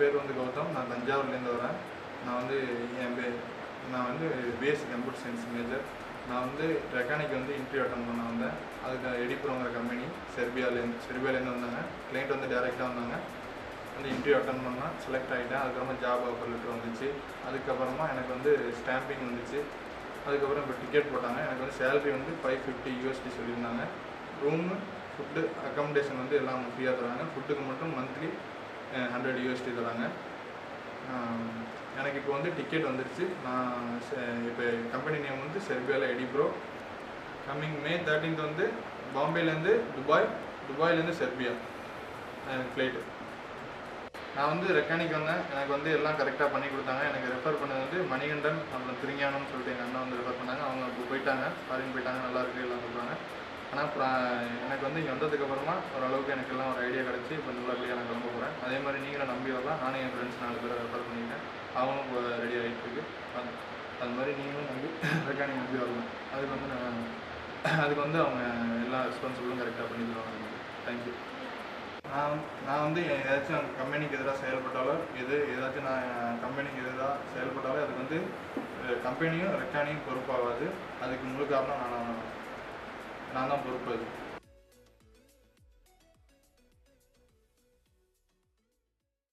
பேர் வந்து கௌதம். நான் தஞ்சாவூர்லேருந்து வரேன். நான் வந்து நான் வந்து பிஎஸ்சி கம்ப்யூட்டர் சயின்ஸ் மேஜர். நான் வந்து ரெக்கானிக் வந்து இன்டர்வியூ அட்டன் பண்ண வந்தேன். அதுக்கு எடிப்ரோங்கிற கம்பெனி செர்பியாலேருந்து வந்தாங்க. கிளைண்ட் வந்து டேரெக்டாக வந்தாங்க. வந்து இன்டர்வியூ அட்டன் பண்ணால் செலக்ட் ஆகிட்டேன். அதுக்கப்புறமா ஜாப் ஆஃபர் லெட்டர் வந்துச்சு. அதுக்கப்புறமா எனக்கு வந்து ஸ்டாம்பிங் வந்துச்சு. அதுக்கப்புறம் இப்போ டிக்கெட் போட்டாங்க. எனக்கு வந்து சேலரி வந்து $550 சொல்லியிருந்தாங்க. ரூமு, ஃபுட்டு, அக்காமடேஷன் வந்து எல்லாம் ஃப்ரீயாக தராங்க. ஃபுட்டுக்கு மட்டும் மந்த்லி $100 தராங்க. எனக்கு இப்போ வந்து டிக்கெட் வந்துடுச்சு. நான் இப்போ கம்பெனி நேம் வந்து செர்பியாவில் எடிப்ரோ. கம்மிங் May 13 வந்து பாம்பேலேருந்து துபாயிலேருந்து செர்பியா எனக்கு ஃப்ளைட்டு. நான் வந்து ரெக்கானிக் வந்தேன். எனக்கு வந்து எல்லாம் கரெக்டாக பண்ணி கொடுத்தாங்க. எனக்கு ரெஃபர் பண்ணது வந்து மணிகண்டன், அப்புறம் திருஞானம்னு சொல்லிட்டு எங்கள் அண்ணா வந்து ரெஃபர் பண்ணாங்க. அவங்க இப்போ போயிட்டாங்க, ஃபாரின் போயிட்டாங்க. நல்லா இருக்குது எல்லாம் சொல்கிறாங்க. ஆனால் அப்புறம் எனக்கு வந்து இங்கே வந்ததுக்கப்புறமா ஓரளவுக்கு எனக்கு எல்லாம் ஒரு ஐடியா கிடச்சி இப்போ நல்லபடியாக நான் கிளம்ப போகிறேன். அதே மாதிரி நீங்களும் நம்பி வரலாம். நானும் என் ஃப்ரெண்ட்ஸ் 4 பேரை ரெஃபர் பண்ணியிருக்கேன். அவங்களும் இப்போ ரெடி ஆகிட்டு இருக்கு. அது மாதிரி நீங்களும் நம்பி ரெக்கானிக் நம்பி வரலாம். அதுக்கு வந்து அவங்க எல்லா ரெஸ்பான்சிபிளும் கரெக்டாக பண்ணி தருவாங்க. தேங்க்யூ. நான் வந்து ஏதாச்சும் கம்பெனிக்கு எதிராக செயல்பட்டாலோ ஏதாச்சும் நான் கம்பெனிக்கு எதிராக செயல்பட்டாலோ அதுக்கு வந்து கம்பெனியும் ரெக்கானியும் பொறுப்பாகாது. அதுக்கு முழு காரணம் நான் தான் பொறுப்பு. அது